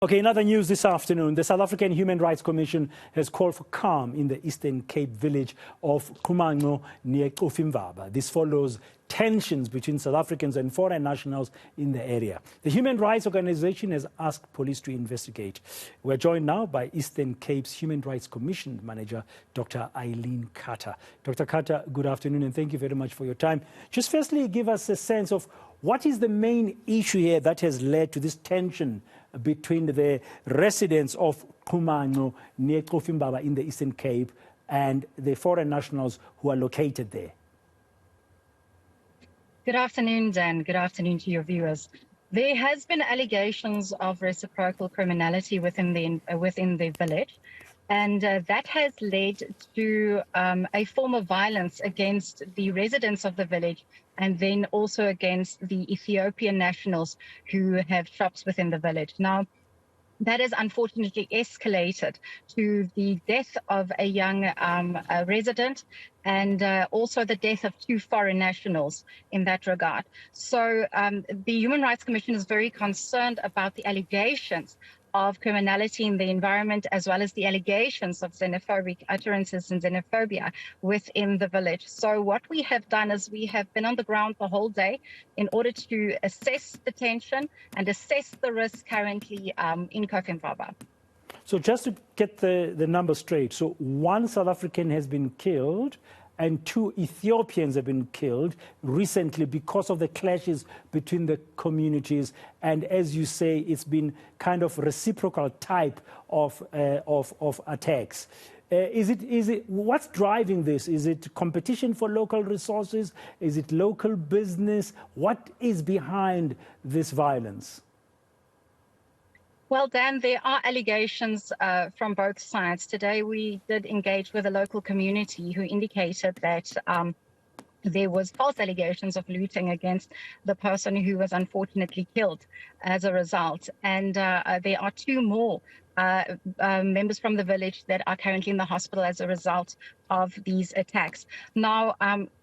Okay, in other news this afternoon, the South African Human Rights Commission has called for calm in the Eastern Cape village of Qhumanco near Cofimvaba. This follows tensions between South Africans and foreign nationals in the area. The Human Rights Organization has asked police to investigate. We're joined now by Eastern Cape's Human Rights Commission Manager, Dr. Eileen Carter. Dr. Carter, good afternoon and thank you very much for your time. Just firstly, give us a sense of what is the main issue here that has led to this tension between the residents of Qhumanco near Cofimvaba in the Eastern Cape and the foreign nationals who are located there? Good afternoon, Dan. Good afternoon to your viewers. There has been allegations of reciprocal criminality within the village, and that has led to a form of violence against the residents of the village and then also against the Ethiopian nationals who have shops within the village. Now, that has unfortunately escalated to the death of a young resident and also the death of 2 foreign nationals in that regard. So the Human Rights Commission is very concerned about the allegations of criminality in the environment, as well as the allegations of xenophobic utterances and xenophobia within the village. So what we have done is we have been on the ground the whole day in order to assess the tension and assess the risk currently in Cofimvaba. So just to get the numbers straight, so 1 South African has been killed and 2 Ethiopians have been killed recently because of the clashes between the communities. And as you say, it's been kind of reciprocal type of attacks. What's driving this? Is it competition for local resources? Is it local business? What is behind this violence? Well, Dan, there are allegations from both sides. Today, we did engage with a local community who indicated that there was false allegations of looting against the person who was unfortunately killed as a result. And there are 2 more members from the village that are currently in the hospital as a result of these attacks. Now,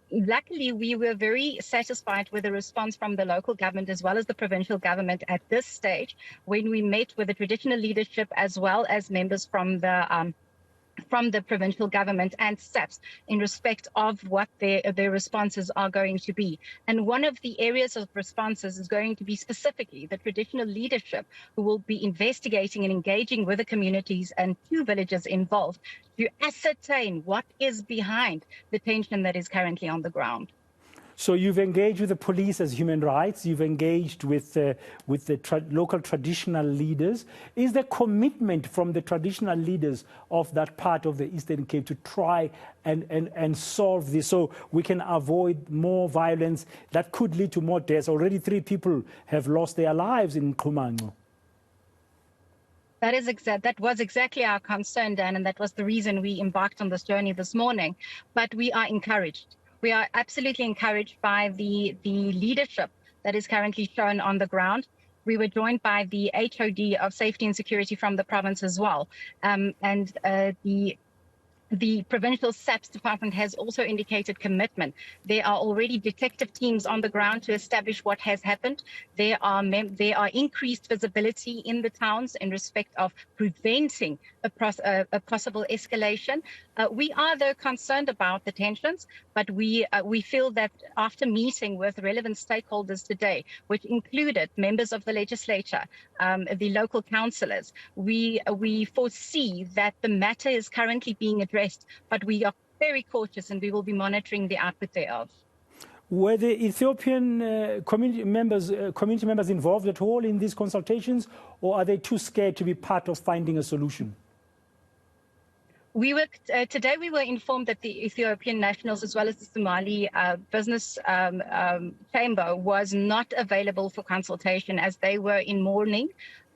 luckily, we were very satisfied with the response from the local government as well as the provincial government at this stage when we met with the traditional leadership as well as members from the provincial government and SAPS in respect of what their responses are going to be. And one of the areas of responses is going to be specifically the traditional leadership who will be investigating and engaging with the communities and 2 villages involved to ascertain what is behind the tension that is currently on the ground. So you've engaged with the police as human rights, you've engaged with the local traditional leaders. Is there commitment from the traditional leaders of that part of the Eastern Cape to try and solve this so we can avoid more violence that could lead to more deaths? Already 3 people have lost their lives in Qhumanco. That was exactly our concern, Dan, and that was the reason we embarked on this journey this morning. But we are encouraged. We are absolutely encouraged by the leadership that is currently shown on the ground. We were joined by the HOD of Safety and Security from the province as well. The provincial SAPS department has also indicated commitment. There are already detective teams on the ground to establish what has happened. There are increased visibility in the towns in respect of preventing a possible escalation. We are, though, concerned about the tensions, but we feel that after meeting with relevant stakeholders today, which included members of the legislature, the local councillors, we foresee that the matter is currently being addressed, but we are very cautious and we will be monitoring the output thereof. Were the Ethiopian community members involved at all in these consultations, or are they too scared to be part of finding a solution? Today we were informed that the Ethiopian nationals as well as the Somali business chamber was not available for consultation as they were in mourning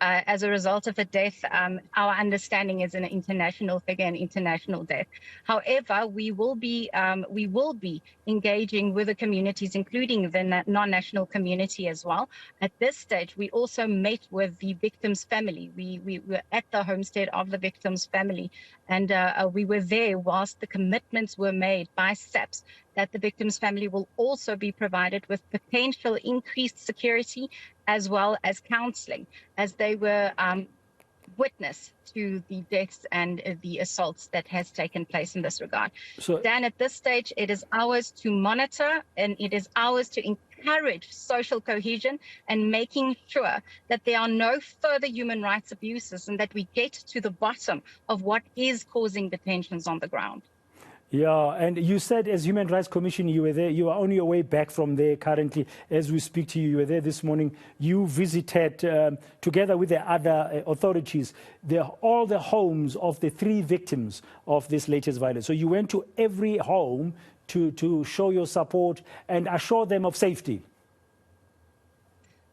as a result of a death. Our understanding is an international figure, an international death. However, we will be engaging with the communities, including the non-national community as well. At this stage, we also met with the victim's family. We were at the homestead of the victim's family, and we were there whilst the commitments were made by SAPS that the victim's family will also be provided with potential increased security as well as counseling, as they were witness to the deaths and the assaults that has taken place in this regard. So, Dan, at this stage, it is ours to monitor, and it is ours to encourage social cohesion and making sure that there are no further human rights abuses and that we get to the bottom of what is causing the tensions on the ground. yeah, and you said as Human Rights Commission you were there. You are on your way back from there currently. As we speak to you, you were there this morning. You visited, together with the other authorities, all the homes of the 3 victims of this latest violence. So you went to every home to show your support and assure them of safety.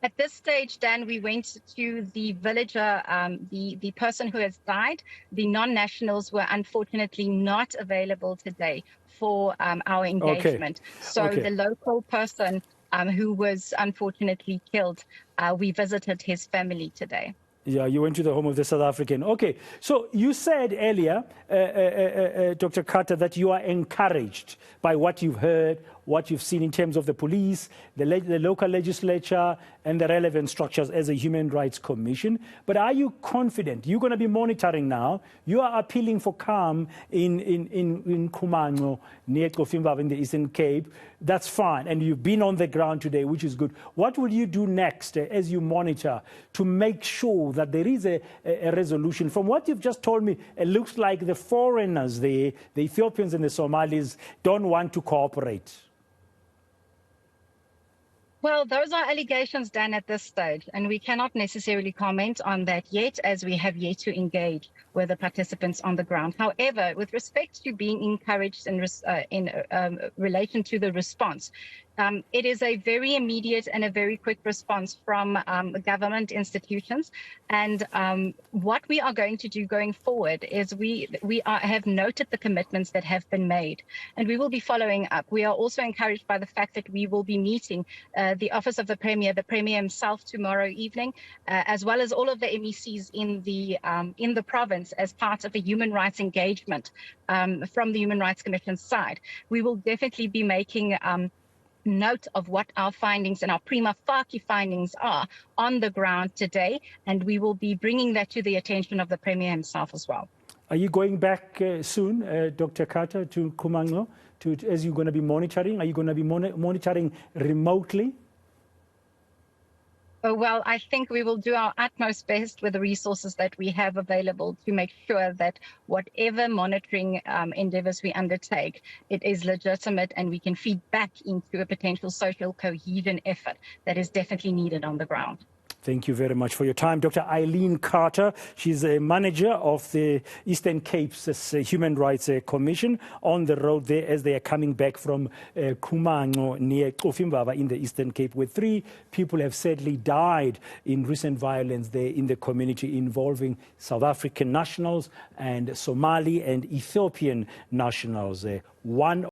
At this stage, Dan, we went to the villager, the person who has died. The non-nationals were unfortunately not available today for our engagement. Okay. So the local person who was unfortunately killed, we visited his family today. Yeah, you went to the home of the South African. Okay, so you said earlier, Dr. Carter, that you are encouraged by what you've heard, what you've seen in terms of the police, the local legislature, and the relevant structures as a Human Rights Commission. But are you confident? You're going to be monitoring now. You are appealing for calm in Qhumanco, near Cofimvaba in the Eastern Cape. That's fine. And you've been on the ground today, which is good. What will you do next as you monitor to make sure that there is a resolution? From what you've just told me, it looks like the foreigners there, the Ethiopians and the Somalis, don't want to cooperate. Well, those are allegations, Dan, at this stage, and we cannot necessarily comment on that yet, as we have yet to engage with the participants on the ground. However, with respect to being encouraged in relation to the response, it is a very immediate and a very quick response from government institutions. And what we are going to do going forward is we have noted the commitments that have been made, and we will be following up. We are also encouraged by the fact that we will be meeting the Office of the Premier himself tomorrow evening, as well as all of the MECs in the province as part of a human rights engagement from the Human Rights Commission's side. We will definitely be making note of what our findings and our prima facie findings are on the ground today, and we will be bringing that to the attention of the Premier himself as well. Are you going back soon, Dr. Carter, to Qhumanco, as you're going to be monitoring? Are you going to be monitoring remotely? Well, I think we will do our utmost best with the resources that we have available to make sure that whatever monitoring endeavors we undertake, it is legitimate and we can feed back into a potential social cohesion effort that is definitely needed on the ground. Thank you very much for your time. Dr. Eileen Carter, she's a manager of the Eastern Cape's Human Rights Commission, on the road there as they are coming back from Qhumanco near Cofimvaba in the Eastern Cape, where 3 people have sadly died in recent violence there in the community involving South African nationals and Somali and Ethiopian nationals. One